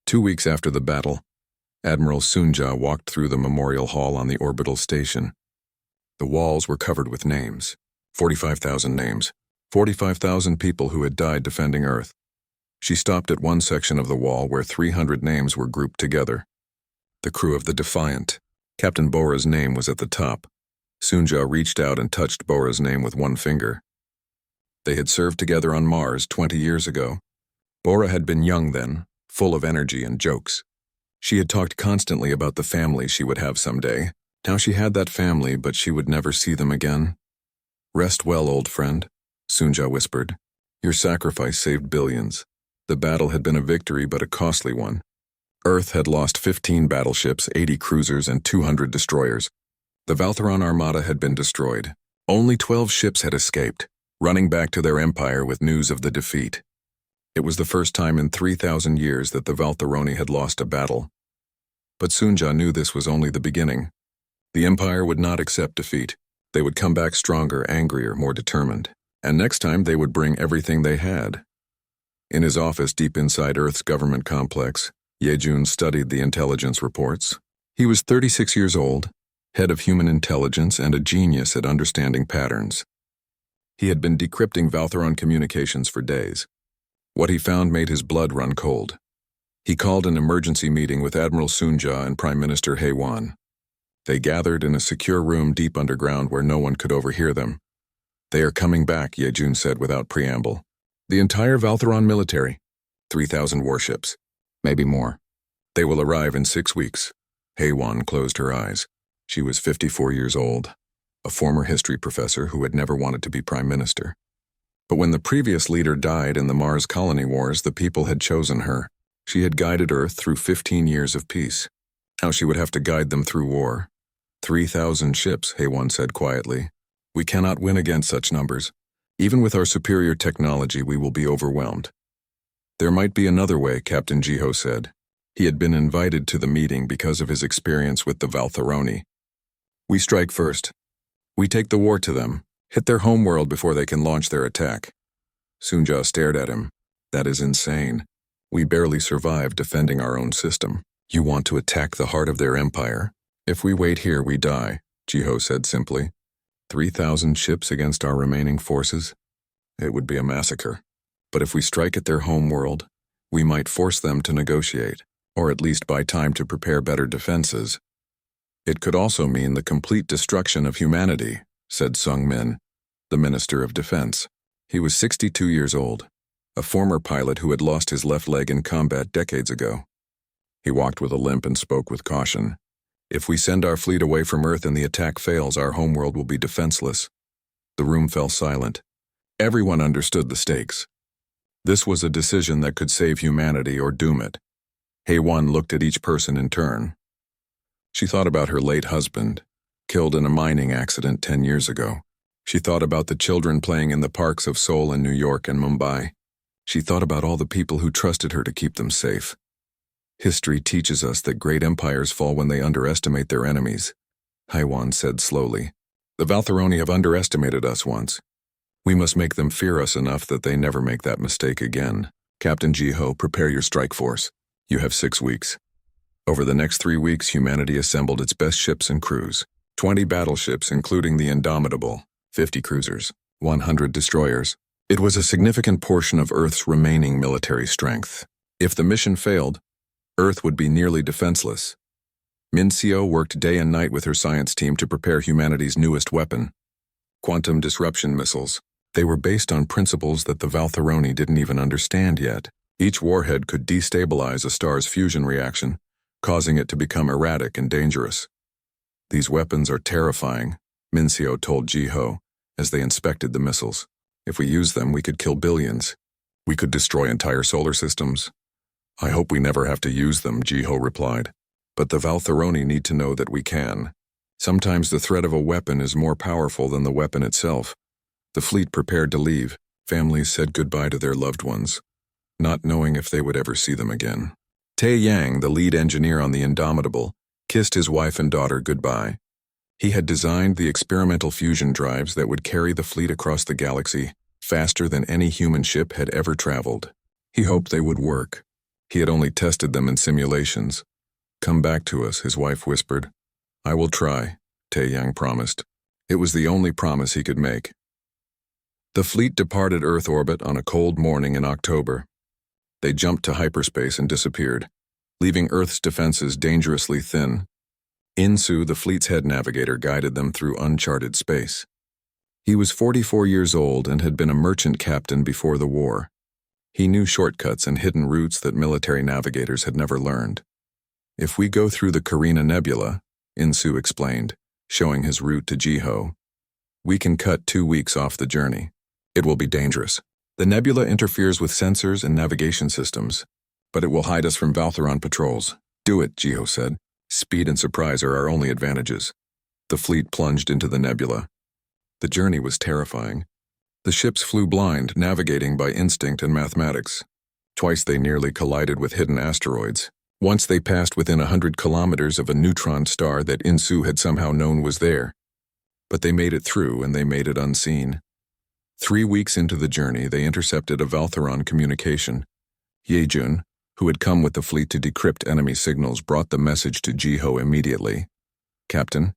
2 weeks after the battle, Admiral Sunja walked through the memorial hall on the orbital station. The walls were covered with names. 45,000 names. 45,000 people who had died defending Earth. She stopped at one section of the wall where 300 names were grouped together. The crew of the Defiant. Captain Bora's name was at the top. Sunja reached out and touched Bora's name with one finger. They had served together on Mars 20 years ago. Bora had been young then, full of energy and jokes. She had talked constantly about the family she would have someday. Now she had that family, but she would never see them again. "Rest well, old friend," Sunja whispered. "Your sacrifice saved billions. The battle had been a victory, but a costly one. Earth had lost 15 battleships, 80 cruisers, and 200 destroyers. The Valtheron Armada had been destroyed. Only 12 ships had escaped, running back to their empire with news of the defeat. It was the first time in 3,000 years that the Valtheroni had lost a battle. But Sunja knew this was only the beginning. The Empire would not accept defeat. They would come back stronger, angrier, more determined. And next time they would bring everything they had. In his office deep inside Earth's government complex, Yejun studied the intelligence reports. He was 36 years old, head of human intelligence and a genius at understanding patterns. He had been decrypting Valtheron communications for days. What he found made his blood run cold. He called an emergency meeting with Admiral Sunja and Prime Minister Heiwan. They gathered in a secure room deep underground where no one could overhear them. "They are coming back," Yejun said without preamble. "The entire Valtheron military. 3,000 warships. Maybe more. They will arrive in 6 weeks." Heiwan closed her eyes. She was 54 years old, a former history professor who had never wanted to be prime minister. But when the previous leader died in the Mars colony wars, the people had chosen her. She had guided Earth through 15 years of peace. Now she would have to guide them through war. 3,000 ships, Heiwan said quietly. "We cannot win against such numbers. Even with our superior technology, we will be overwhelmed." "There might be another way," Captain Jiho said. He had been invited to the meeting because of his experience with the Valtheroni. "We strike first. We take the war to them, hit their homeworld before they can launch their attack." Sunja stared at him. "That is insane. We barely survived defending our own system. You want to attack the heart of their empire? If we wait here, we die," Jiho said simply. 3,000 ships against our remaining forces? It would be a massacre. But if we strike at their homeworld, we might force them to negotiate, or at least buy time to prepare better defenses. "It could also mean the complete destruction of humanity," said Sung Min, the Minister of Defense. He was 62 years old, a former pilot who had lost his left leg in combat decades ago. He walked with a limp and spoke with caution. "If we send our fleet away from Earth and the attack fails, our homeworld will be defenseless." The room fell silent. Everyone understood the stakes. This was a decision that could save humanity or doom it. Heiwan looked at each person in turn. She thought about her late husband, killed in a mining accident 10 years ago. She thought about the children playing in the parks of Seoul and New York and Mumbai. She thought about all the people who trusted her to keep them safe. "History teaches us that great empires fall when they underestimate their enemies," Heiwan said slowly. "The Valtheroni have underestimated us once. We must make them fear us enough that they never make that mistake again. Captain Jiho, prepare your strike force. You have 6 weeks." Over the next 3 weeks, humanity assembled its best ships and crews. 20 battleships, including the Indomitable, 50 cruisers, 100 destroyers. It was a significant portion of Earth's remaining military strength. If the mission failed, Earth would be nearly defenseless. Minseo worked day and night with her science team to prepare humanity's newest weapon, quantum disruption missiles. They were based on principles that the Valtheroni didn't even understand yet. Each warhead could destabilize a star's fusion reaction, causing it to become erratic and dangerous. "These weapons are terrifying," Minseo told Jiho as they inspected the missiles. "If we use them, we could kill billions. We could destroy entire solar systems." "I hope we never have to use them," Jiho replied. "But the Valtheroni need to know that we can. Sometimes the threat of a weapon is more powerful than the weapon itself." The fleet prepared to leave. Families said goodbye to their loved ones, not knowing if they would ever see them again. Tae Yang, the lead engineer on the Indomitable, kissed his wife and daughter goodbye. He had designed the experimental fusion drives that would carry the fleet across the galaxy faster than any human ship had ever traveled. He hoped they would work. He had only tested them in simulations. "Come back to us," his wife whispered. "I will try," Tae-Yang promised. It was the only promise he could make. The fleet departed Earth orbit on a cold morning in October. They jumped to hyperspace and disappeared, leaving Earth's defenses dangerously thin. Insu, the fleet's head navigator, guided them through uncharted space. He was 44 years old and had been a merchant captain before the war. He knew shortcuts and hidden routes that military navigators had never learned. "If we go through the Carina Nebula," Insu explained, showing his route to Jiho, "we can cut 2 weeks off the journey. It will be dangerous. The nebula interferes with sensors and navigation systems, but it will hide us from Valtheron patrols." "Do it," Jiho said. "Speed and surprise are our only advantages." The fleet plunged into the nebula. The journey was terrifying. The ships flew blind, navigating by instinct and mathematics. Twice they nearly collided with hidden asteroids. Once they passed within 100 kilometers of a neutron star that Insu had somehow known was there. But they made it through, and they made it unseen. 3 weeks into the journey, they intercepted a Valtheron communication. Yejun, who had come with the fleet to decrypt enemy signals, brought the message to Jiho immediately. "Captain,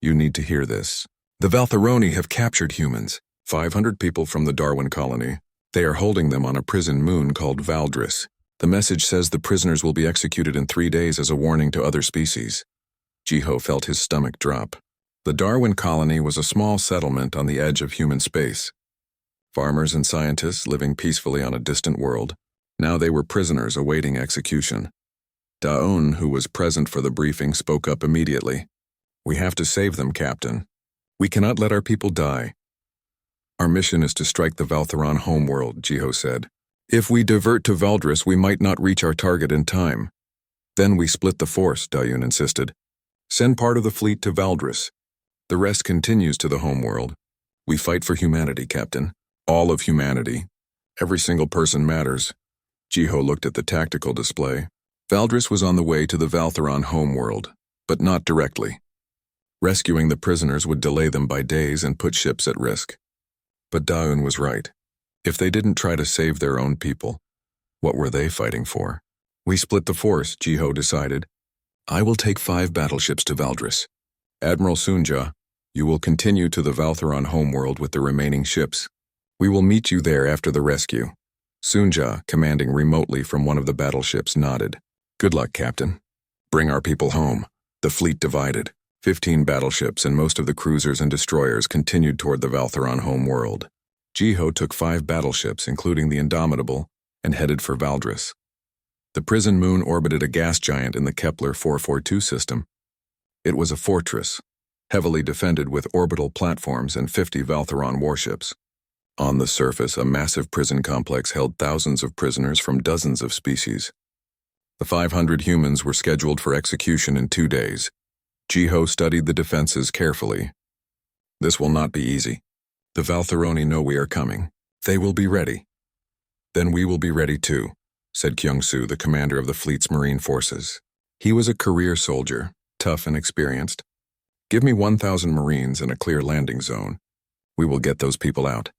you need to hear this. The Valtheroni have captured humans, 500 people from the Darwin colony. They are holding them on a prison moon called Valdris. The message says the prisoners will be executed in 3 days as a warning to other species." Jiho felt his stomach drop. The Darwin colony was a small settlement on the edge of human space. Farmers and scientists living peacefully on a distant world. Now they were prisoners awaiting execution. Daun, who was present for the briefing, spoke up immediately. "We have to save them, Captain. We cannot let our people die." "Our mission is to strike the Valtheron homeworld," Jiho said. "If we divert to Valdris, we might not reach our target in time." "Then we split the force," Daun insisted. "Send part of the fleet to Valdris. The rest continues to the homeworld. We fight for humanity, Captain. All of humanity. Every single person matters." Jiho looked at the tactical display. Valdris was on the way to the Valtheron homeworld, but not directly. Rescuing the prisoners would delay them by days and put ships at risk. But Daun was right. If they didn't try to save their own people, what were they fighting for? "We split the force," Jiho decided. "I will take 5 battleships to Valdris. Admiral Sunja, you will continue to the Valtheron homeworld with the remaining ships. We will meet you there after the rescue." Sunja, commanding remotely from one of the battleships, nodded. "Good luck, Captain. Bring our people home." The fleet divided. 15 battleships and most of the cruisers and destroyers continued toward the Valtheron homeworld. Jiho took 5 battleships, including the Indomitable, and headed for Valdris. The prison moon orbited a gas giant in the Kepler 442 system. It was a fortress, heavily defended with orbital platforms and 50 Valtheron warships. On the surface, a massive prison complex held thousands of prisoners from dozens of species. The 500 humans were scheduled for execution in 2 days. Jiho studied the defenses carefully. "This will not be easy. The Valtheroni know we are coming. They will be ready." "Then we will be ready too," said Kyung-soo, the commander of the fleet's marine forces. He was a career soldier, tough and experienced. "Give me 1,000 Marines and a clear landing zone. We will get those people out."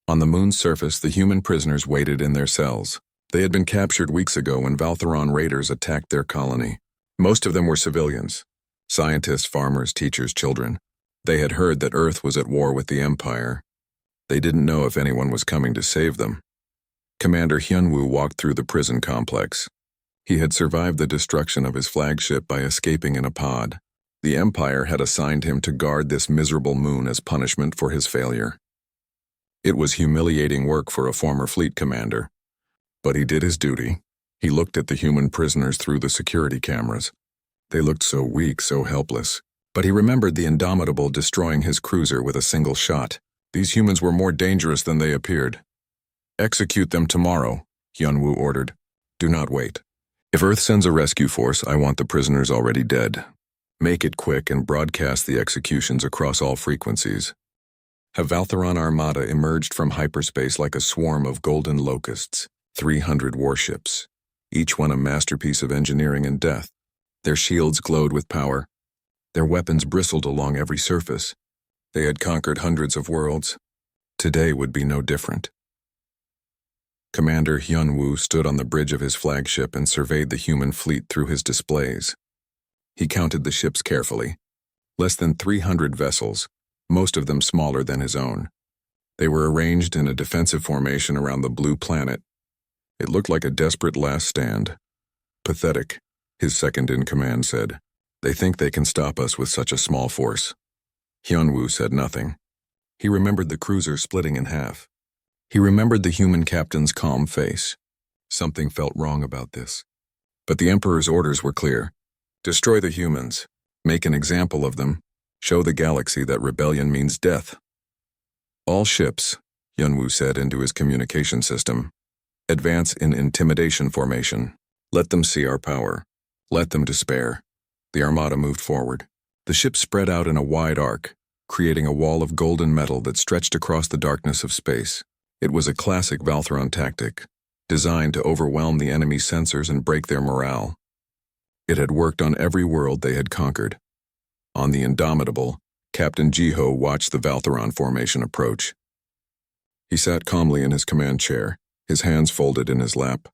On the moon's surface, the human prisoners waited in their cells. They had been captured weeks ago when Valtheron raiders attacked their colony. Most of them were civilians. Scientists, farmers, teachers, children. They had heard that Earth was at war with the Empire. They didn't know if anyone was coming to save them. Commander Hyunwoo walked through the prison complex. He had survived the destruction of his flagship by escaping in a pod. The Empire had assigned him to guard this miserable moon as punishment for his failure. It was humiliating work for a former fleet commander. But he did his duty. He looked at the human prisoners through the security cameras. They looked so weak, so helpless. But he remembered the Indomitable destroying his cruiser with a single shot. These humans were more dangerous than they appeared. "Execute them tomorrow," Hyunwoo ordered. "Do not wait. If Earth sends a rescue force, I want the prisoners already dead. Make it quick and broadcast the executions across all frequencies." A Valtheron armada emerged from hyperspace like a swarm of golden locusts, 300 warships, each one a masterpiece of engineering and death. Their shields glowed with power. Their weapons bristled along every surface. They had conquered hundreds of worlds. Today would be no different. Commander Hyun-woo stood on the bridge of his flagship and surveyed the human fleet through his displays. He counted the ships carefully. Less than 300 vessels, most of them smaller than his own. They were arranged in a defensive formation around the blue planet. It looked like a desperate last stand. Pathetic, his second-in-command said. They think they can stop us with such a small force. Hyun-woo said nothing. He remembered the cruiser splitting in half. He remembered the human captain's calm face. Something felt wrong about this. But the Emperor's orders were clear. Destroy the humans. Make an example of them. Show the galaxy that rebellion means death. All ships, Hyun-woo said into his communication system, advance in intimidation formation. Let them see our power. Let them despair. The armada moved forward. The ships spread out in a wide arc, creating a wall of golden metal that stretched across the darkness of space. It was a classic Valtheron tactic, designed to overwhelm the enemy's sensors and break their morale. It had worked on every world they had conquered. On the Indomitable, Captain Jiho watched the Valtheron formation approach. He sat calmly in his command chair, his hands folded in his lap.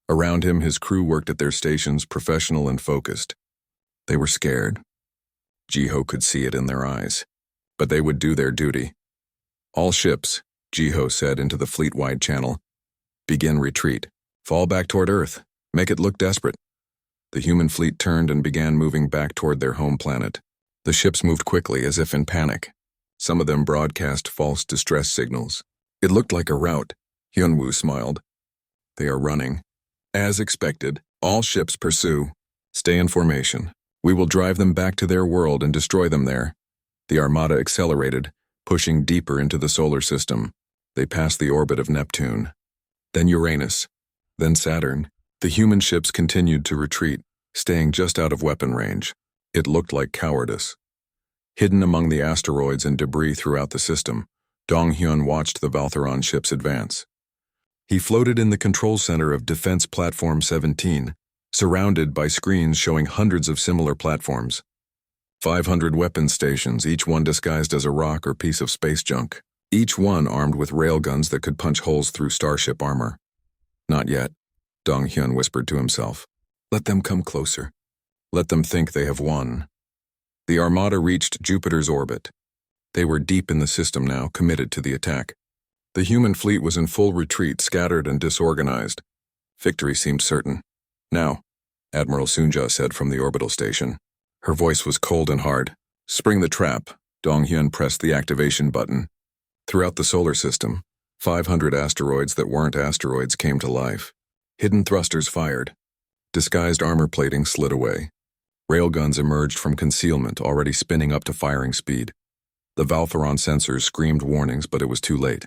Around him, his crew worked at their stations, professional and focused. They were scared. Jiho could see it in their eyes. But they would do their duty. All ships, Jiho said into the fleet-wide channel, begin retreat. Fall back toward Earth. Make it look desperate. The human fleet turned and began moving back toward their home planet. The ships moved quickly, as if in panic. Some of them broadcast false distress signals. It looked like a rout. Hyun-woo smiled. They are running. As expected, all ships pursue. Stay in formation. We will drive them back to their world and destroy them there. The armada accelerated, pushing deeper into the solar system. They passed the orbit of Neptune. Then Uranus. Then Saturn. The human ships continued to retreat, staying just out of weapon range. It looked like cowardice. Hidden among the asteroids and debris throughout the system, Dong-hyun watched the Valtheron ships advance. He floated in the control center of Defense Platform 17, surrounded by screens showing hundreds of similar platforms. 500 weapon stations, each one disguised as a rock or piece of space junk. Each one armed with railguns that could punch holes through starship armor. Not yet, Dong-hyun whispered to himself. Let them come closer. Let them think they have won. The armada reached Jupiter's orbit. They were deep in the system now, committed to the attack. The human fleet was in full retreat, scattered and disorganized. Victory seemed certain. Now, Admiral Sunja said from the orbital station. Her voice was cold and hard. Spring the trap. Dong-hyun pressed the activation button. Throughout the solar system, 500 asteroids that weren't asteroids came to life. Hidden thrusters fired. Disguised armor plating slid away. Railguns emerged from concealment, already spinning up to firing speed. The Valtheron sensors screamed warnings, but it was too late.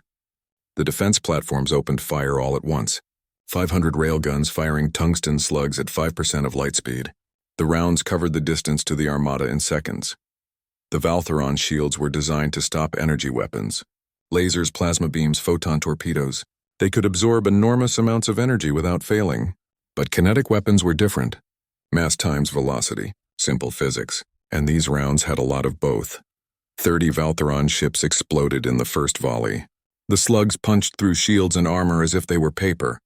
The defense platforms opened fire all at once. 500 railguns firing tungsten slugs at 5% of light speed. The rounds covered the distance to the armada in seconds. The Valtheron shields were designed to stop energy weapons. Lasers, plasma beams, photon torpedoes. They could absorb enormous amounts of energy without failing. But kinetic weapons were different. Mass times velocity, simple physics, and these rounds had a lot of both. 30 Valtheron ships exploded in the first volley. The slugs punched through shields and armor as if they were paper.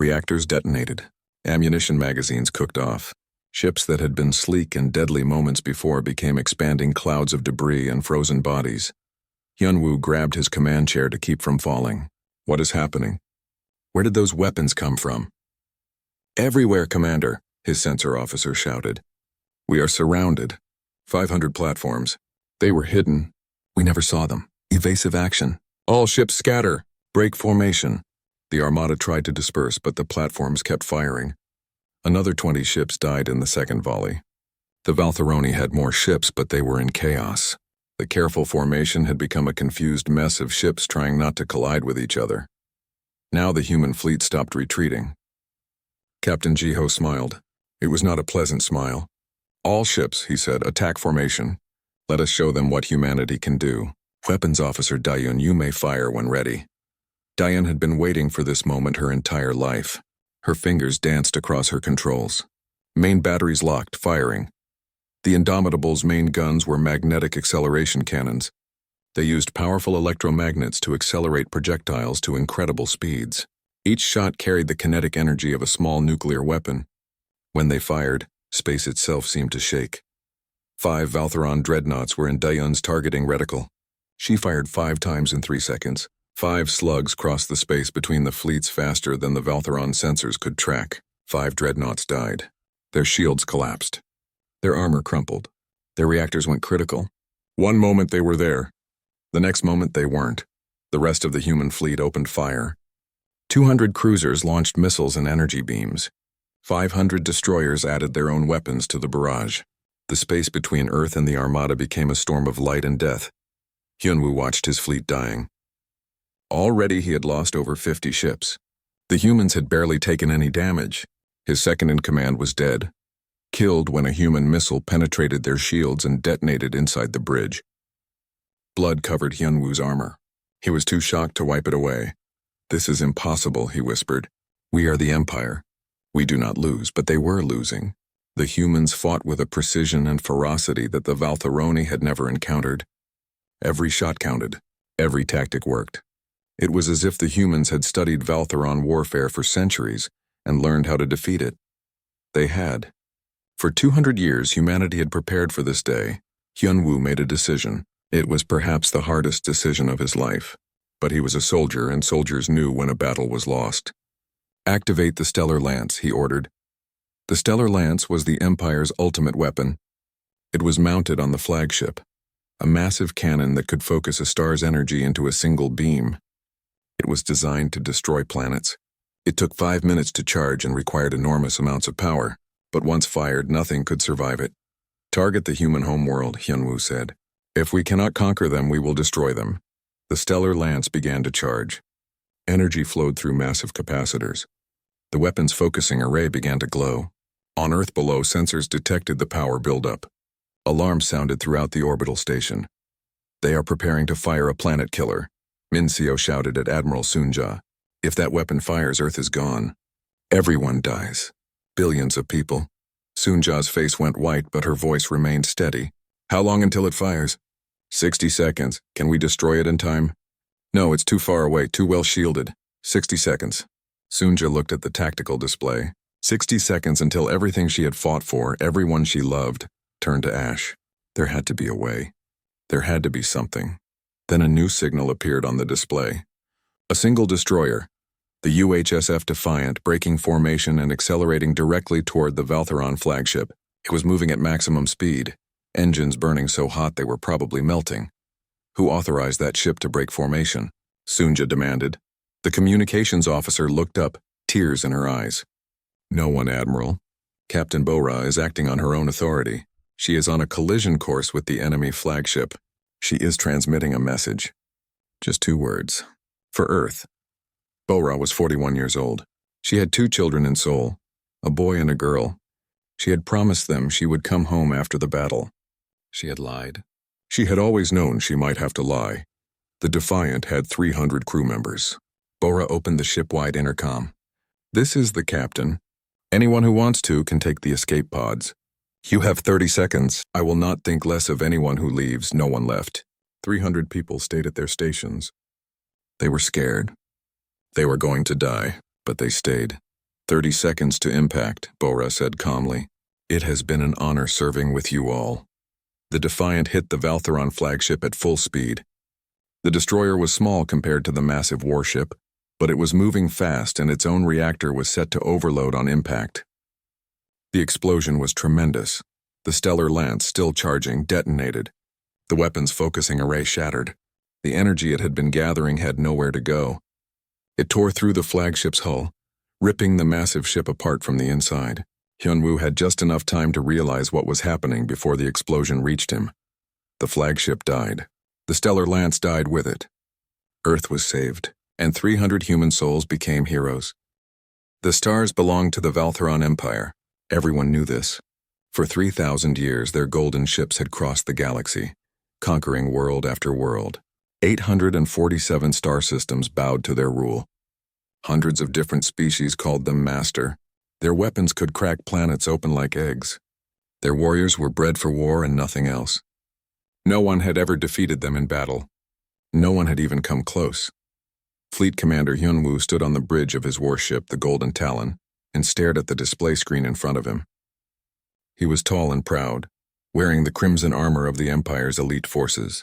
Reactors detonated. Ammunition magazines cooked off. Ships that had been sleek and deadly moments before became expanding clouds of debris and frozen bodies. Hyun-woo grabbed his command chair to keep from falling. What is happening? Where did those weapons come from? Everywhere, Commander, his sensor officer shouted. We are surrounded. 500 platforms. They were hidden. We never saw them. Evasive action. All ships scatter. Break formation. The armada tried to disperse, but the platforms kept firing. Another 20 ships died in the second volley. The Valtheroni had more ships, but they were in chaos. The careful formation had become a confused mess of ships trying not to collide with each other. Now the human fleet stopped retreating. Captain Jiho smiled. It was not a pleasant smile. All ships, he said, attack formation. Let us show them what humanity can do. Weapons Officer Dayun, you may fire when ready. Dayun had been waiting for this moment her entire life. Her fingers danced across her controls. Main batteries locked, firing. The Indomitable's main guns were magnetic acceleration cannons. They used powerful electromagnets to accelerate projectiles to incredible speeds. Each shot carried the kinetic energy of a small nuclear weapon. When they fired, space itself seemed to shake. 5 Valtheron dreadnoughts were in Dayun's targeting reticle. She fired 5 times in 3 seconds. 5 slugs crossed the space between the fleets faster than the Valtheron sensors could track. 5 dreadnoughts died. Their shields collapsed. Their armor crumpled. Their reactors went critical. One moment they were there. The next moment they weren't. The rest of the human fleet opened fire. 200 cruisers launched missiles and energy beams. 500 destroyers added their own weapons to the barrage. The space between Earth and the Armada became a storm of light and death. Hyunwoo watched his fleet dying. Already he had lost over 50 ships. The humans had barely taken any damage. His second-in-command was dead, killed when a human missile penetrated their shields and detonated inside the bridge. Blood covered Hyunwoo's armor. He was too shocked to wipe it away. "This is impossible," he whispered. "We are the Empire. We do not lose," but they were losing. The humans fought with a precision and ferocity that the Valtheroni had never encountered. Every shot counted. Every tactic worked. It was as if the humans had studied Valtheron warfare for centuries and learned how to defeat it. They had. For 200 years, humanity had prepared for this day. Hyunwoo made a decision. It was perhaps the hardest decision of his life. But he was a soldier, and soldiers knew when a battle was lost. "Activate the Stellar Lance," he ordered. The Stellar Lance was the Empire's ultimate weapon. It was mounted on the flagship, a massive cannon that could focus a star's energy into a single beam. It was designed to destroy planets. It took 5 minutes to charge and required enormous amounts of power, but once fired, nothing could survive it. "Target the human homeworld," Hyunwoo said. "If we cannot conquer them, we will destroy them." The Stellar Lance began to charge. Energy flowed through massive capacitors. The weapon's focusing array began to glow. On Earth below, sensors detected the power buildup. Alarms sounded throughout the orbital station. "They are preparing to fire a planet killer," Minseo shouted at Admiral Sunja. "If that weapon fires, Earth is gone. Everyone dies. Billions of people." Sunja's face went white, but her voice remained steady. "How long until it fires?" 60 seconds. Can we destroy it in time?" "No, it's too far away, too well shielded. 60 seconds. Sunja looked at the tactical display. 60 seconds until everything she had fought for, everyone she loved, turned to ash. There had to be a way. There had to be something. Then a new signal appeared on the display. A single destroyer, the UHSF Defiant, breaking formation and accelerating directly toward the Valtheron flagship. It was moving at maximum speed, engines burning so hot they were probably melting. "Who authorized that ship to break formation?" Sunja demanded. The communications officer looked up, tears in her eyes. "No one, Admiral. Captain Bora is acting on her own authority. She is on a collision course with the enemy flagship. She is transmitting a message." Just 2 words. For Earth. Bora was 41 years old. She had 2 children in Seoul, a boy and a girl. She had promised them she would come home after the battle. She had lied. She had always known she might have to lie. The Defiant had 300 crew members. Bora opened the ship-wide intercom. "This is the captain. Anyone who wants to can take the escape pods. You have 30 seconds. I will not think less of anyone who leaves." No one left. 300 people stayed at their stations. They were scared. They were going to die, but they stayed. 30 seconds to impact," Bora said calmly. "It has been an honor serving with you all." The Defiant hit the Valtheron flagship at full speed. The destroyer was small compared to the massive warship, but it was moving fast and its own reactor was set to overload on impact. The explosion was tremendous. The Stellar Lance, still charging, detonated. The weapon's focusing array shattered. The energy it had been gathering had nowhere to go. It tore through the flagship's hull, ripping the massive ship apart from the inside. Hyunwoo had just enough time to realize what was happening before the explosion reached him. The flagship died. The Stellar Lance died with it. Earth was saved, and 300 human souls became heroes. The stars belonged to the Valtheron Empire. Everyone knew this. For 3,000 years, their golden ships had crossed the galaxy, conquering world after world. 847 star systems bowed to their rule. Hundreds of different species called them master. Their weapons could crack planets open like eggs. Their warriors were bred for war and nothing else. No one had ever defeated them in battle. No one had even come close. Fleet Commander Hyunwoo stood on the bridge of his warship, the Golden Talon, and stared at the display screen in front of him. He was tall and proud, wearing the crimson armor of the Empire's elite forces.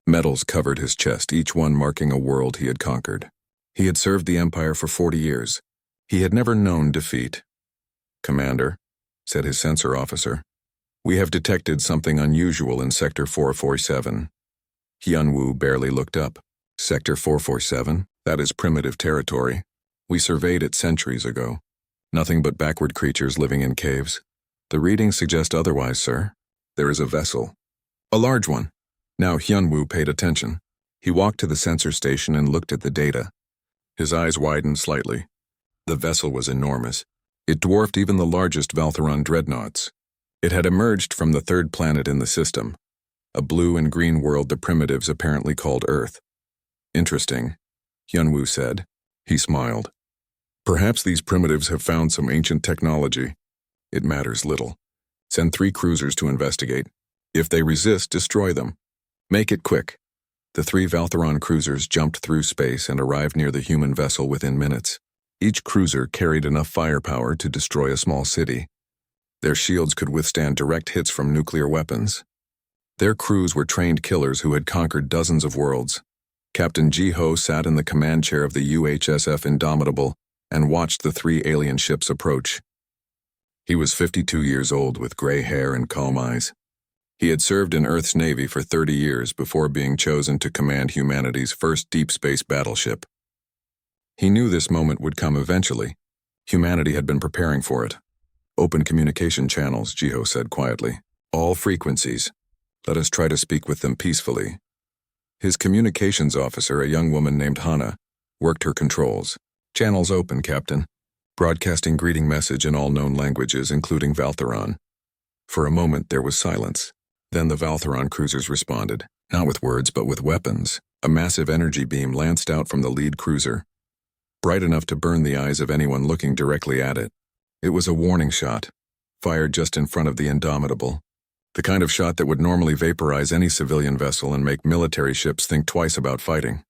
Medals covered his chest, each one marking a world he had conquered. He had served the Empire for 40 years. He had never known defeat. "Commander," said his sensor officer, "we have detected something unusual in Sector 447. Hyunwoo barely looked up. "Sector 447? That is primitive territory. We surveyed it centuries ago. Nothing but backward creatures living in caves. The readings suggest otherwise, sir. There is a vessel. A large one." Now Hyunwoo paid attention. He walked to the sensor station and looked at the data. His eyes widened slightly. The vessel was enormous. It dwarfed even the largest Valtheron dreadnoughts. It had emerged from the third planet in the system, a blue and green world the primitives apparently called Earth. "Interesting," Hyunwoo said. He smiled. "Perhaps these primitives have found some ancient technology. It matters little. Send 3 cruisers to investigate. If they resist, destroy them. Make it quick." The 3 Valtheron cruisers jumped through space and arrived near the human vessel within minutes. Each cruiser carried enough firepower to destroy a small city. Their shields could withstand direct hits from nuclear weapons. Their crews were trained killers who had conquered dozens of worlds. Captain Ji-ho sat in the command chair of the UHSF Indomitable and watched the 3 alien ships approach. He was 52 years old with gray hair and calm eyes. He had served in Earth's Navy for 30 years before being chosen to command humanity's first deep space battleship. He knew this moment would come eventually. Humanity had been preparing for it. "Open communication channels," Ji-ho said quietly. "All frequencies. Let us try to speak with them peacefully." His communications officer, a young woman named Hana, worked her controls. "Channels open, Captain. Broadcasting greeting message in all known languages, including Valtheron." For a moment there was silence. Then the Valtheron cruisers responded, not with words but with weapons. A massive energy beam lanced out from the lead cruiser, bright enough to burn the eyes of anyone looking directly at it. It was a warning shot, fired just in front of the Indomitable. The kind of shot that would normally vaporize any civilian vessel and make military ships think twice about fighting.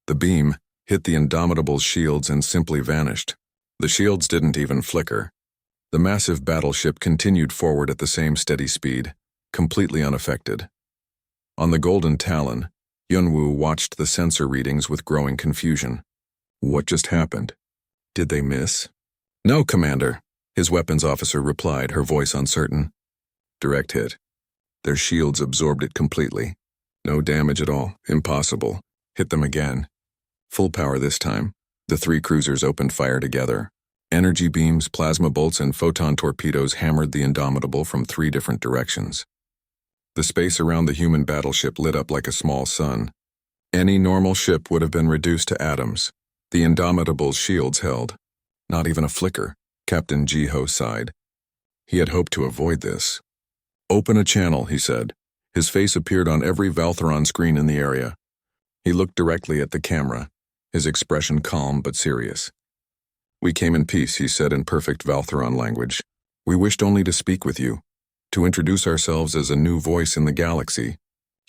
The beam hit the Indomitable's shields and simply vanished. The shields didn't even flicker. The massive battleship continued forward at the same steady speed, completely unaffected. On the Golden Talon, Hyunwoo watched the sensor readings with growing confusion. What just happened? Did they miss? "No, Commander," his weapons officer replied, her voice uncertain. "Direct hit. Their shields absorbed it completely. No damage at all. Impossible. Hit them again. Full power this time." The 3 cruisers opened fire together. Energy beams, plasma bolts, and photon torpedoes hammered the Indomitable from 3 different directions. The space around the human battleship lit up like a small sun. Any normal ship would have been reduced to atoms. The Indomitable's shields held. Not even a flicker. Captain Ji-ho sighed. He had hoped to avoid this. "Open a channel," he said. His face appeared on every Valtheron screen in the area. He looked directly at the camera, his expression calm but serious. "We came in peace," he said in perfect Valtheron language. "We wished only to speak with you, to introduce ourselves as a new voice in the galaxy.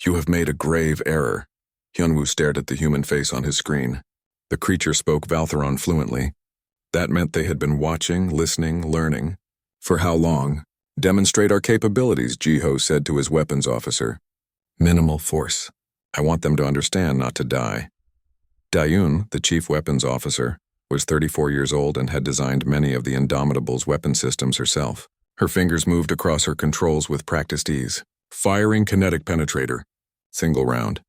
You have made a grave error." Hyunwoo stared at the human face on his screen. The creature spoke Valtheron fluently. That meant they had been watching, listening, learning. "For how long?" "Demonstrate our capabilities," Ji-ho said to his weapons officer. "Minimal force. I want them to understand, not to die." Dayun, the chief weapons officer, was 34 years old and had designed many of the Indomitable's weapon systems herself. Her fingers moved across her controls with practiced ease. "Firing kinetic penetrator. Single round."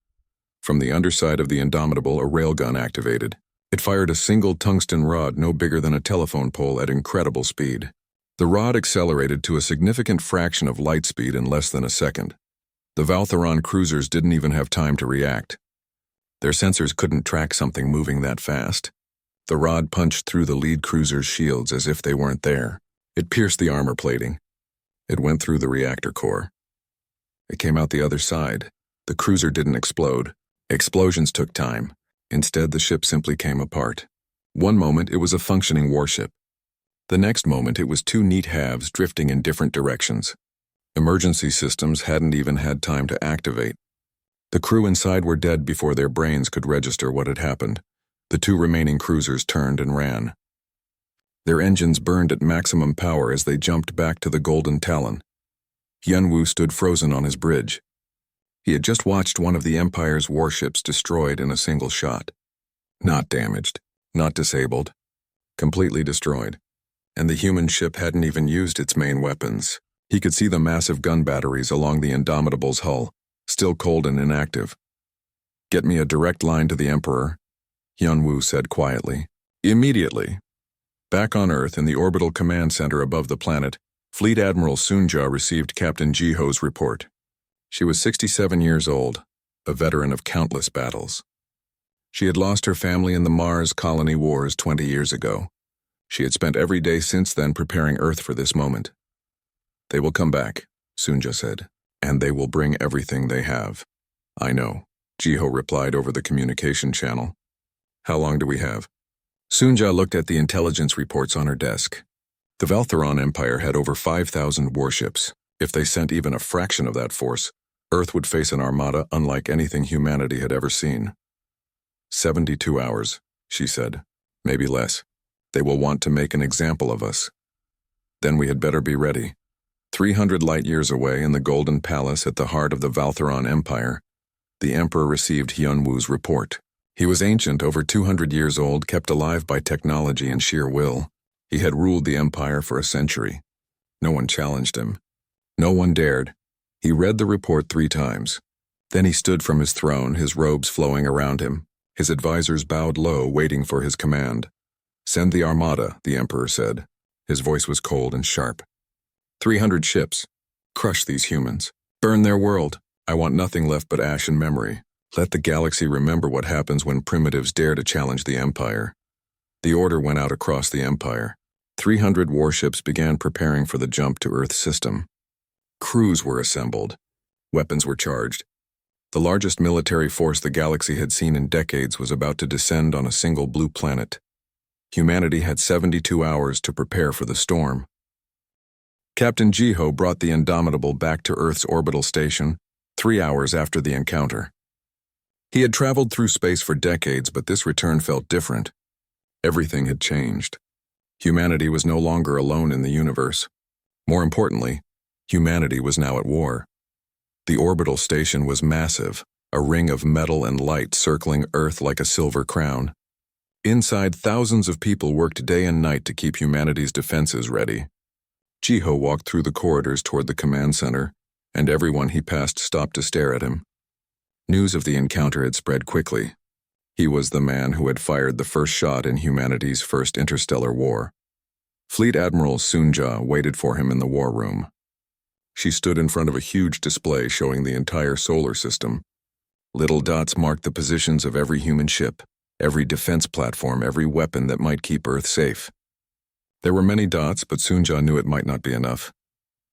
From the underside of the Indomitable, a railgun activated. It fired a single tungsten rod no bigger than a telephone pole at incredible speed. The rod accelerated to a significant fraction of light speed in less than a second. The Valtheron cruisers didn't even have time to react. Their sensors couldn't track something moving that fast. The rod punched through the lead cruiser's shields as if they weren't there. It pierced the armor plating. It went through the reactor core. It came out the other side. The cruiser didn't explode. Explosions took time. Instead, the ship simply came apart. One moment, it was a functioning warship. The next moment, it was 2 neat halves drifting in different directions. Emergency systems hadn't even had time to activate. The crew inside were dead before their brains could register what had happened. The two remaining cruisers turned and ran. Their engines burned at maximum power as they jumped back to the Golden Talon. Hyunwoo stood frozen on his bridge. He had just watched one of the Empire's warships destroyed in a single shot. Not damaged, not disabled, completely destroyed. And the human ship hadn't even used its main weapons. He could see the massive gun batteries along the Indomitable's hull, still cold and inactive. "Get me a direct line to the Emperor," Hyunwoo said quietly. Immediately. Back on Earth in the orbital command center above the planet, Fleet Admiral Soonja received Captain Jiho's report. She was 67 years old, a veteran of countless battles. She had lost her family in the Mars colony wars 20 years ago. She had spent every day since then preparing Earth for this moment. "They will come back," Soonja said, "and they will bring everything they have." "I know," Jiho replied over the communication channel. "How long do we have?" Soonja looked at the intelligence reports on her desk. The Valtheron Empire had over 5,000 warships. If they sent even a fraction of that force, Earth would face an armada unlike anything humanity had ever seen. 72 hours, she said. Maybe less. They will want to make an example of us. Then we had better be ready. 300 light-years away in the Golden Palace at the heart of the Valtheron Empire, the Emperor received Hyunwoo's report. He was ancient, over 200 years old, kept alive by technology and sheer will. He had ruled the Empire for a century. No one challenged him. No one dared. He read the report 3 times. Then he stood from his throne, his robes flowing around him. His advisors bowed low, waiting for his command. "Send the Armada," the Emperor said. His voice was cold and sharp. 300 ships. Crush these humans. Burn their world. I want nothing left but ash and memory. Let the galaxy remember what happens when primitives dare to challenge the Empire. The order went out across the Empire. 300 warships began preparing for the jump to Earth's system. Crews were assembled. Weapons were charged. The largest military force the galaxy had seen in decades was about to descend on a single blue planet. Humanity had 72 hours to prepare for the storm. Captain Jiho brought the Indomitable back to Earth's orbital station 3 hours after the encounter. He had traveled through space for decades, but this return felt different. Everything had changed. Humanity was no longer alone in the universe. More importantly, humanity was now at war. The orbital station was massive, a ring of metal and light circling Earth like a silver crown. Inside, thousands of people worked day and night to keep humanity's defenses ready. Jiho walked through the corridors toward the command center, and everyone he passed stopped to stare at him. News of the encounter had spread quickly. He was the man who had fired the first shot in humanity's first interstellar war. Fleet Admiral Soonja waited for him in the war room. She stood in front of a huge display showing the entire solar system. Little dots marked the positions of every human ship, every defense platform, every weapon that might keep Earth safe. There were many dots, but Soonja knew it might not be enough.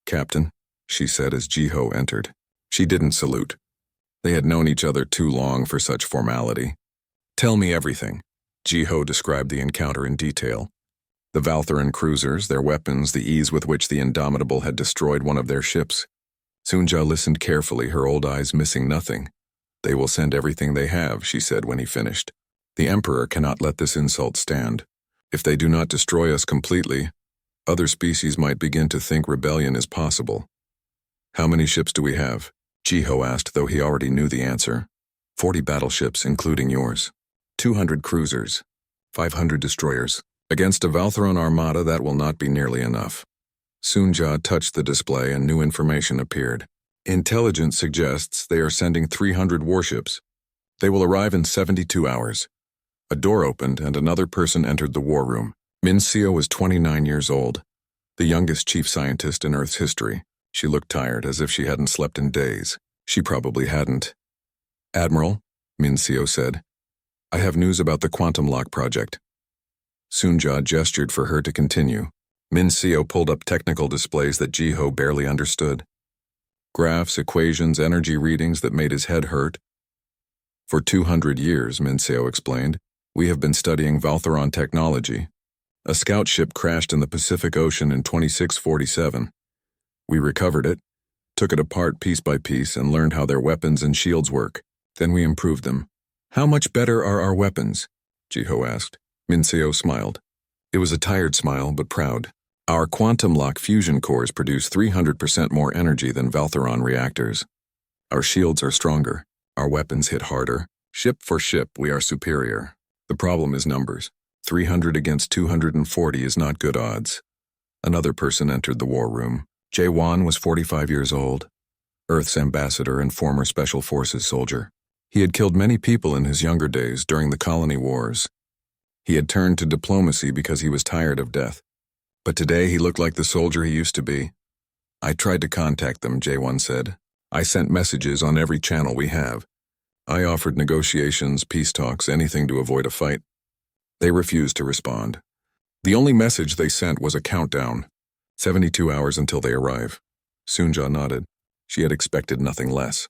"Captain," she said as Jiho entered. She didn't salute. They had known each other too long for such formality. "Tell me everything." Jiho described the encounter in detail. The Valtheran cruisers, their weapons, the ease with which the Indomitable had destroyed one of their ships. Soonja listened carefully, her old eyes missing nothing. "They will send everything they have," she said when he finished. "The Emperor cannot let this insult stand. If they do not destroy us completely, other species might begin to think rebellion is possible." "How many ships do we have?" Jiho asked, though he already knew the answer. 40 battleships, including yours. 200 cruisers. 500 destroyers. Against a Valtheron armada, that will not be nearly enough. Soonja touched the display and new information appeared. Intelligence suggests they are sending 300 warships. They will arrive in 72 hours. A door opened and another person entered the war room. Min Seo was 29 years old, the youngest chief scientist in Earth's history. She looked tired, as if she hadn't slept in days. She probably hadn't. "Admiral," Min Seo said, "I have news about the quantum lock project." Soonja gestured for her to continue. Min Seo pulled up technical displays that Jiho barely understood. Graphs, equations, energy readings that made his head hurt. "For 200 years, Min Seo explained, we have been studying Valtheron technology. A scout ship crashed in the Pacific Ocean in 2647. We recovered it, took it apart piece by piece, and learned how their weapons and shields work. Then we improved them. How much better are our weapons? Jiho asked. Minseo smiled. It was a tired smile, but proud. Our quantum lock fusion cores produce 300% more energy than Valtheron reactors. Our shields are stronger. Our weapons hit harder. Ship for ship, we are superior. The problem is numbers. 300 against 240 is not good odds. Another person entered the war room. Jae-won was 45 years old, Earth's ambassador and former Special Forces soldier. He had killed many people in his younger days during the colony wars. He had turned to diplomacy because he was tired of death. But today he looked like the soldier he used to be. I tried to contact them, Jae-won said. I sent messages on every channel we have. I offered negotiations, peace talks, anything to avoid a fight. They refused to respond. The only message they sent was a countdown. 72 hours until they arrive. Soonja nodded. She had expected nothing less.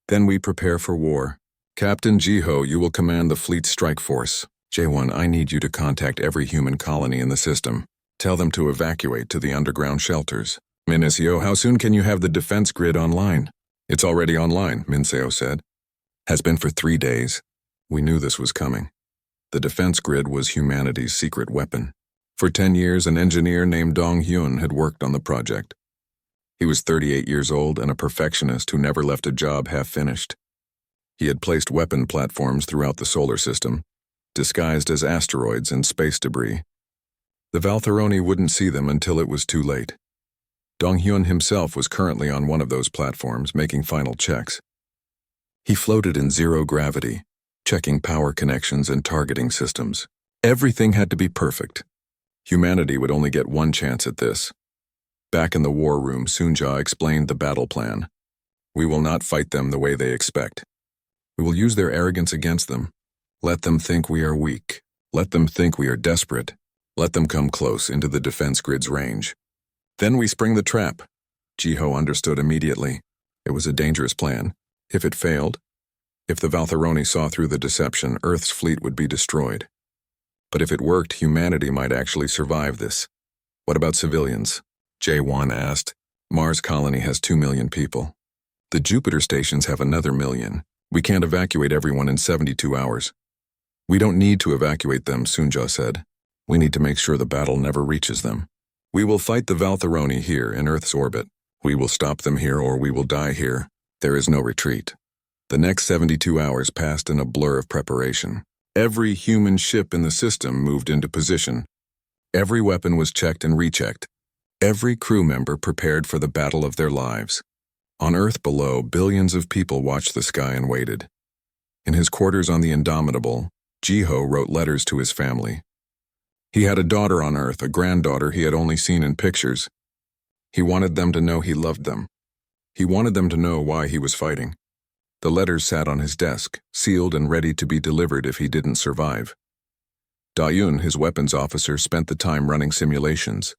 Then we prepare for war. Captain Jiho, you will command the fleet strike force. Jae-won, I need you to contact every human colony in the system. Tell them to evacuate to the underground shelters. Minseo, how soon can you have the defense grid online? It's already online, Minseo said. Has been for 3 days. We knew this was coming. The defense grid was humanity's secret weapon. For 10 years, an engineer named Dong-hyun had worked on the project. He was 38 years old and a perfectionist who never left a job half-finished. He had placed weapon platforms throughout the solar system, disguised as asteroids and space debris. The Valtheroni wouldn't see them until it was too late. Dong-hyun himself was currently on one of those platforms, making final checks. He floated in zero gravity, checking power connections and targeting systems. Everything had to be perfect. Humanity would only get one chance at this. Back in the war room, Soonja explained the battle plan. We will not fight them the way they expect. We will use their arrogance against them. Let them think we are weak. Let them think we are desperate. Let them come close into the defense grid's range. Then we spring the trap. Jiho understood immediately. It was a dangerous plan. If it failed, if the Valtheroni saw through the deception, Earth's fleet would be destroyed. But if it worked, humanity might actually survive this. What about civilians? Jae-won asked. Mars colony has 2 million people. The Jupiter stations have another 1 million. We can't evacuate everyone in 72 hours. We don't need to evacuate them, Soonja said. We need to make sure the battle never reaches them. We will fight the Valtheroni here in Earth's orbit. We will stop them here or we will die here. There is no retreat. The next 72 hours passed in a blur of preparation. Every human ship in the system moved into position. Every weapon was checked and rechecked. Every crew member prepared for the battle of their lives. On Earth below, billions of people watched the sky and waited. In his quarters on the Indomitable, Jiho wrote letters to his family. He had a daughter on Earth, a granddaughter he had only seen in pictures. He wanted them to know he loved them. He wanted them to know why he was fighting. The letters sat on his desk, sealed and ready to be delivered if he didn't survive. Da-yoon, his weapons officer, spent the time running simulations.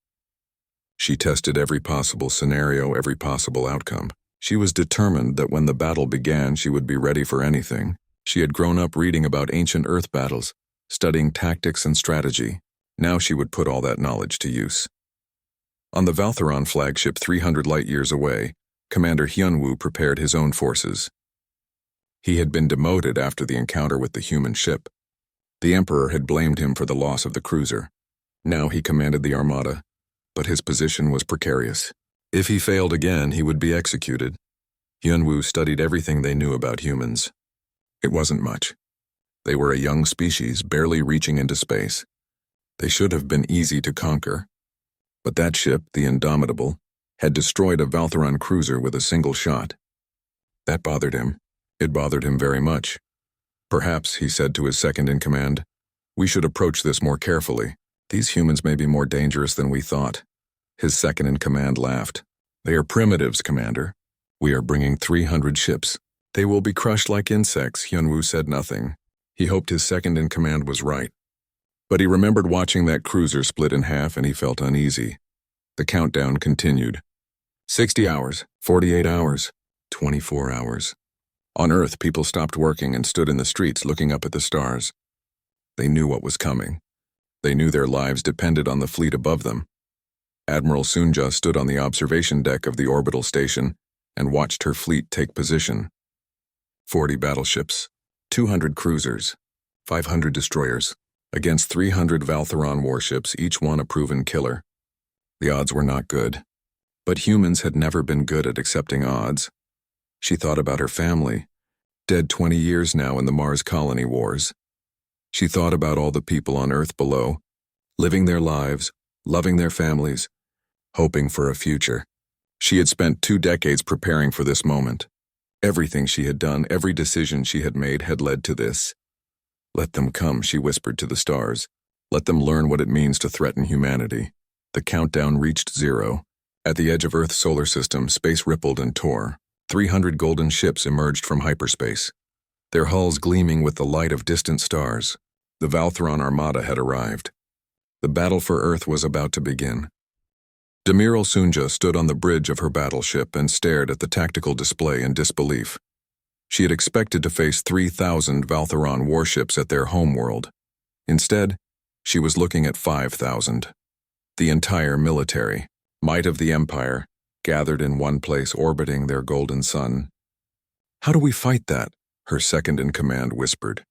She tested every possible scenario, every possible outcome. She was determined that when the battle began, she would be ready for anything. She had grown up reading about ancient Earth battles, studying tactics and strategy. Now she would put all that knowledge to use. On the Valtheron flagship 300 light-years away, Commander Hyunwoo prepared his own forces. He had been demoted after the encounter with the human ship. The Emperor had blamed him for the loss of the cruiser. Now he commanded the armada, but his position was precarious. If he failed again, he would be executed. Hyunwoo studied everything they knew about humans. It wasn't much. They were a young species, barely reaching into space. They should have been easy to conquer. But that ship, the Indomitable, had destroyed a Valtheron cruiser with a single shot. That bothered him. It bothered him very much. Perhaps, he said to his second-in-command, we should approach this more carefully. These humans may be more dangerous than we thought. His second-in-command laughed. They are primitives, Commander. We are bringing 300 ships. They will be crushed like insects, Hyunwoo said nothing. He hoped his second-in-command was right. But he remembered watching that cruiser split in half and he felt uneasy. The countdown continued. 60 hours, 48 hours, 24 hours. On Earth, people stopped working and stood in the streets looking up at the stars. They knew what was coming. They knew their lives depended on the fleet above them. Admiral Soonja stood on the observation deck of the orbital station and watched her fleet take position. 40 battleships, 200 cruisers, 500 destroyers. against 300 Valtheron warships, each one a proven killer. The odds were not good. But humans had never been good at accepting odds. She thought about her family, dead 20 years now in the Mars colony wars. She thought about all the people on Earth below, living their lives, loving their families, hoping for a future. She had spent 2 decades preparing for this moment. Everything she had done, every decision she had made had led to this. Let them come, she whispered to the stars. Let them learn what it means to threaten humanity. The countdown reached 0. At the edge of Earth's solar system, space rippled and tore. 300 golden ships emerged from hyperspace, their hulls gleaming with the light of distant stars. The Valtheron armada had arrived. The battle for Earth was about to begin. Admiral Sunja stood on the bridge of her battleship and stared at the tactical display in disbelief. She had expected to face 3,000 Valtheron warships at their homeworld. Instead, she was looking at 5,000. The entire military, might of the Empire, gathered in one place orbiting their golden sun. "How do we fight that?" her second-in-command whispered.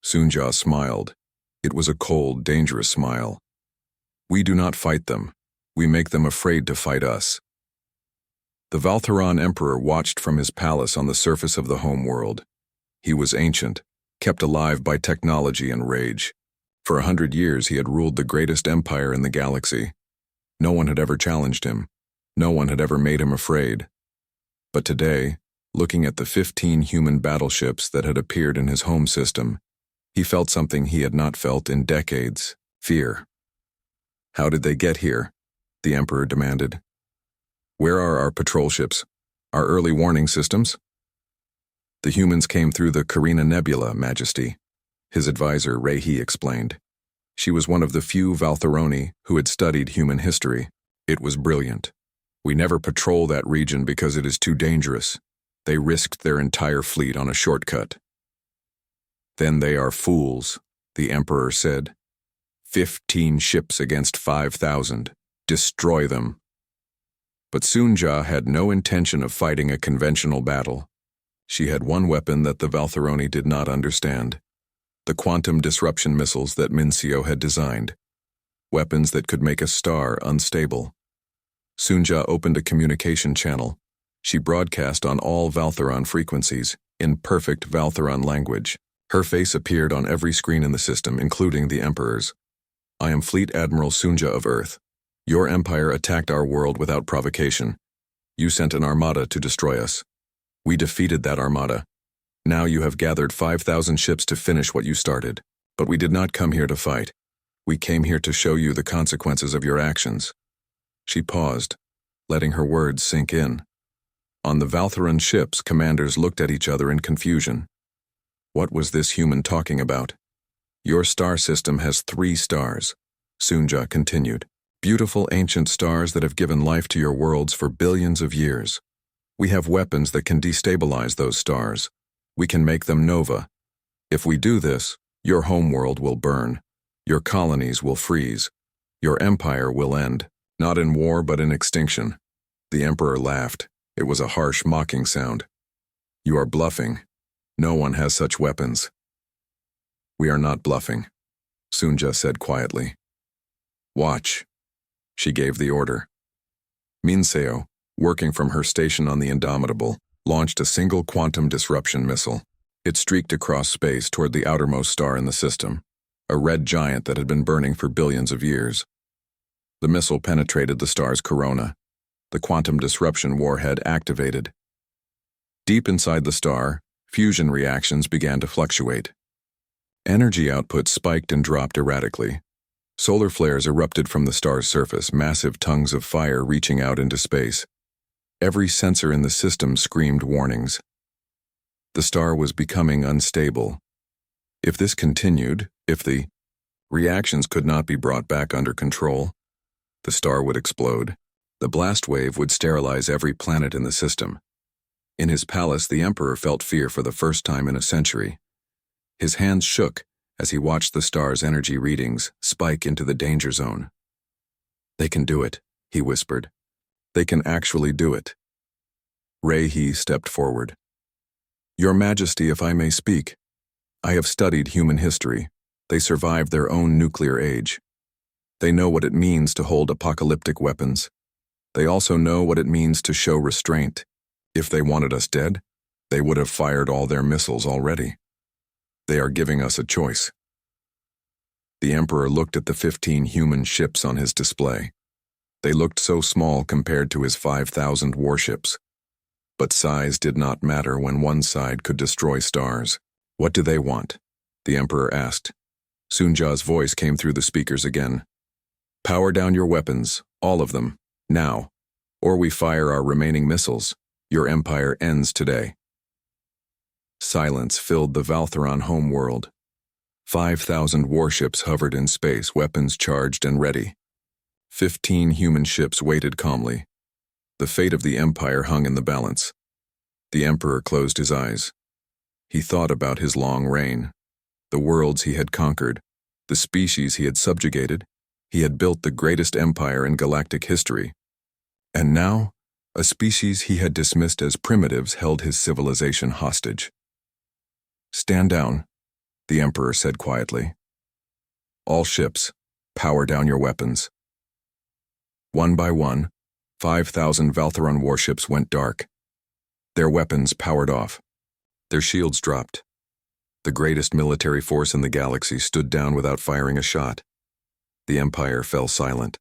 Sunja smiled. It was a cold, dangerous smile. "We do not fight them. We make them afraid to fight us." The Valtheron Emperor watched from his palace on the surface of the homeworld. He was ancient, kept alive by technology and rage. For 100 years he had ruled the greatest empire in the galaxy. No one had ever challenged him. No one had ever made him afraid. But today, looking at the 15 human battleships that had appeared in his home system, he felt something he had not felt in decades: fear. "How did they get here?" the Emperor demanded. "Where are our patrol ships? Our early warning systems?" "The humans came through the Carina Nebula, Majesty," his advisor Rehi explained. She was one of the few Valtheroni who had studied human history. "It was brilliant. We never patrol that region because it is too dangerous. They risked their entire fleet on a shortcut." "Then they are fools," the Emperor said. 15 ships against 5,000. Destroy them." But Sunja had no intention of fighting a conventional battle. She had one weapon that the Valtheroni did not understand: the quantum disruption missiles that Mincio had designed. Weapons that could make a star unstable. Sunja opened a communication channel. She broadcast on all Valtheron frequencies, in perfect Valtheron language. Her face appeared on every screen in the system, including the Emperor's. "I am Fleet Admiral Sunja of Earth. Your empire attacked our world without provocation. You sent an armada to destroy us. We defeated that armada. Now you have gathered 5,000 ships to finish what you started. But we did not come here to fight. We came here to show you the consequences of your actions." She paused, letting her words sink in. On the Valtheron ships, commanders looked at each other in confusion. What was this human talking about? "Your star system has 3 stars," Sunja continued. "Beautiful ancient stars that have given life to your worlds for billions of years. We have weapons that can destabilize those stars. We can make them nova. If we do this, your homeworld will burn. Your colonies will freeze. Your empire will end, not in war but in extinction." The Emperor laughed. It was a harsh, mocking sound. "You are bluffing. No one has such weapons." "We are not bluffing," Sunja said quietly. "Watch." She gave the order. Minseo, working from her station on the Indomitable, launched a single quantum disruption missile. It streaked across space toward the outermost star in the system, a red giant that had been burning for billions of years. The missile penetrated the star's corona. The quantum disruption warhead activated. Deep inside the star, fusion reactions began to fluctuate. Energy output spiked and dropped erratically. Solar flares erupted from the star's surface, massive tongues of fire reaching out into space. Every sensor in the system screamed warnings. The star was becoming unstable. If this continued, if the reactions could not be brought back under control, the star would explode. The blast wave would sterilize every planet in the system. In his palace, the Emperor felt fear for the first time in a century. His hands shook as he watched the star's energy readings spike into the danger zone. "They can do it," he whispered. "They can actually do it." Rehi stepped forward. "Your Majesty, if I may speak, I have studied human history. They survived their own nuclear age. They know what it means to hold apocalyptic weapons. They also know what it means to show restraint. If they wanted us dead, they would have fired all their missiles already. They are giving us a choice. The Emperor looked at the 15 human ships on his display. They looked so small compared to his 5,000 warships. But size did not matter when one side could destroy stars. What do they want? The Emperor asked. Sunja's voice came through the speakers again. Power down your weapons, all of them, now, or we fire our remaining missiles. Your empire ends today. Silence filled the Valtheron homeworld. 5,000 warships hovered in space, weapons charged and ready. 15 human ships waited calmly. The fate of the empire hung in the balance. The Emperor closed his eyes. He thought about his long reign, the worlds he had conquered, the species he had subjugated. He had built the greatest empire in galactic history. And now, a species he had dismissed as primitives held his civilization hostage. Stand down, the Emperor said quietly. All ships, power down your weapons. One by one, 5,000 Valtheron warships went dark. Their weapons powered off. Their shields dropped. The greatest military force in the galaxy stood down without firing a shot. The Empire fell silent.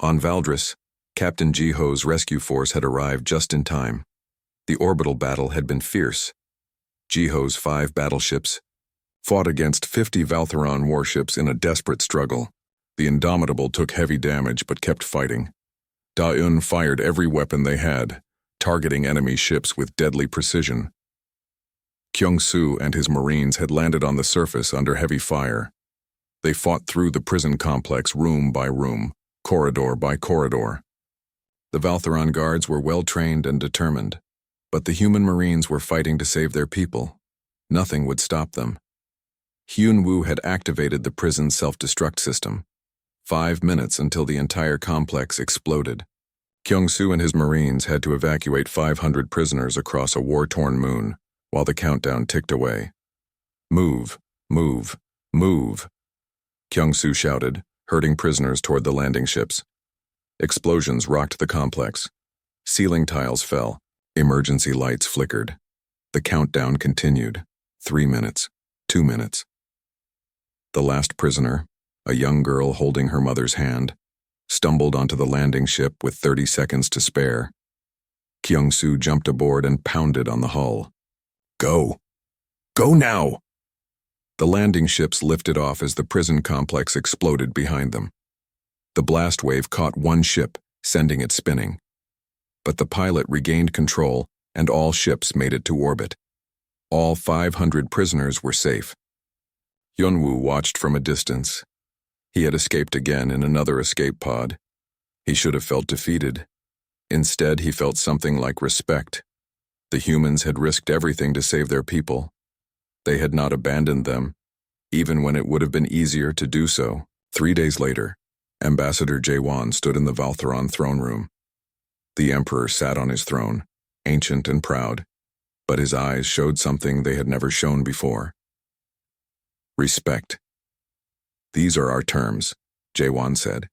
On Valdris, Captain Jiho's rescue force had arrived just in time. The orbital battle had been fierce. Jiho's 5 battleships fought against 50 Valtheron warships in a desperate struggle. The Indomitable took heavy damage but kept fighting. Da-Un fired every weapon they had, targeting enemy ships with deadly precision. Kyung-Soo and his Marines had landed on the surface under heavy fire. They fought through the prison complex room by room, corridor by corridor. The Valtheron guards were well-trained and determined, but the human Marines were fighting to save their people. Nothing would stop them. Hyun-Woo had activated the prison's self-destruct system. 5 minutes until the entire complex exploded. Kyung-Soo and his Marines had to evacuate 500 prisoners across a war-torn moon, while the countdown ticked away. Move, move, move, Kyung-Soo shouted, herding prisoners toward the landing ships. Explosions rocked the complex. Ceiling tiles fell. Emergency lights flickered. The countdown continued. 3 minutes. 2 minutes. The last prisoner, a young girl holding her mother's hand, stumbled onto the landing ship with 30 seconds to spare. Kyung-Soo jumped aboard and pounded on the hull. Go! Go now! The landing ships lifted off as the prison complex exploded behind them. The blast wave caught one ship, sending it spinning. But the pilot regained control, and all ships made it to orbit. All 500 prisoners were safe. Hyun-Woo watched from a distance. He had escaped again in another escape pod. He should have felt defeated. Instead, he felt something like respect. The humans had risked everything to save their people. They had not abandoned them, even when it would have been easier to do so. 3 days later, Ambassador Jaewon stood in the Valtheron throne room. The Emperor sat on his throne, ancient and proud, but his eyes showed something they had never shown before. Respect. These are our terms, Jaewon said.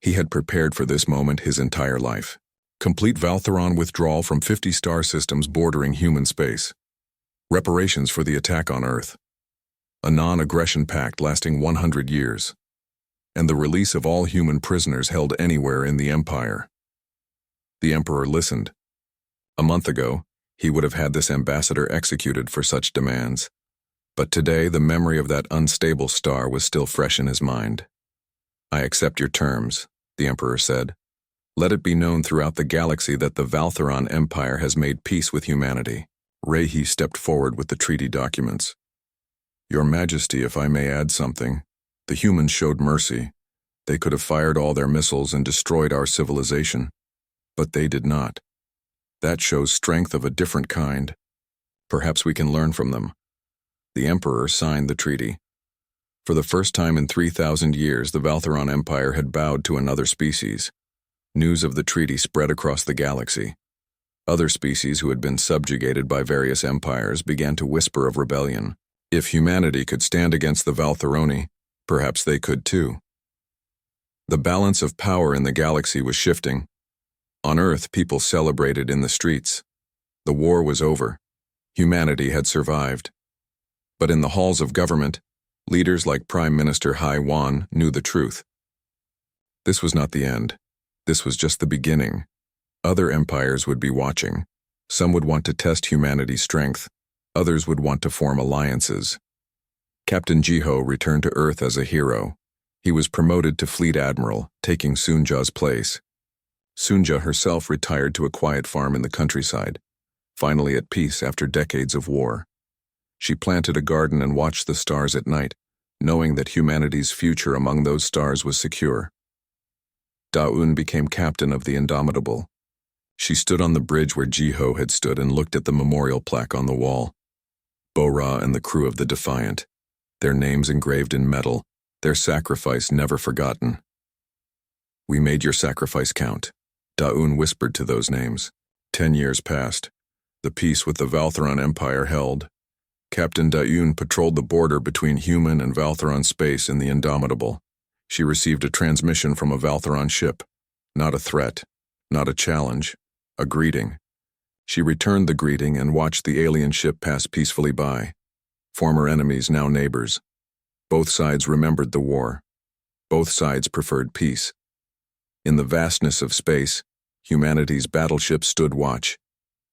He had prepared for this moment his entire life. Complete Valtheron withdrawal from 50 star systems bordering human space. Reparations for the attack on Earth. A non-aggression pact lasting 100 years. And the release of all human prisoners held anywhere in the Empire. The Emperor listened. A month ago, he would have had this ambassador executed for such demands. But today, the memory of that unstable star was still fresh in his mind. I accept your terms, the Emperor said. Let it be known throughout the galaxy that the Valtheron Empire has made peace with humanity. Reihi stepped forward with the treaty documents. Your Majesty, if I may add something, the humans showed mercy. They could have fired all their missiles and destroyed our civilization. But they did not. That shows strength of a different kind. Perhaps we can learn from them. The Emperor signed the treaty. For the first time in 3,000 years, the Valtheron Empire had bowed to another species. News of the treaty spread across the galaxy. Other species who had been subjugated by various empires began to whisper of rebellion. If humanity could stand against the Valtheroni, perhaps they could too. The balance of power in the galaxy was shifting. On Earth, people celebrated in the streets. The war was over. Humanity had survived. But in the halls of government, leaders like Prime Minister Hai Wan knew the truth. This was not the end. This was just the beginning. Other empires would be watching. Some would want to test humanity's strength. Others would want to form alliances. Captain Jiho returned to Earth as a hero. He was promoted to Fleet Admiral, taking Sunja's place. Sunja herself retired to a quiet farm in the countryside, finally at peace after decades of war. She planted a garden and watched the stars at night, knowing that humanity's future among those stars was secure. Daun became captain of the Indomitable. She stood on the bridge where Jiho had stood and looked at the memorial plaque on the wall. Bo-Ra and the crew of the Defiant, their names engraved in metal, their sacrifice never forgotten. "We made your sacrifice count," Daun whispered to those names. 10 years passed. The peace with the Valtheron Empire held. Captain Daun patrolled the border between human and Valtheron space in the Indomitable. She received a transmission from a Valtheron ship. Not a threat, not a challenge, a greeting. She returned the greeting and watched the alien ship pass peacefully by. Former enemies, now neighbors. Both sides remembered the war. Both sides preferred peace. In the vastness of space, humanity's battleship stood watch.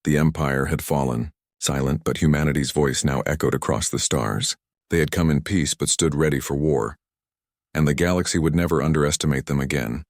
The Empire had fallen, silent, but humanity's voice now echoed across the stars. They had come in peace but stood ready for war. And the galaxy would never underestimate them again.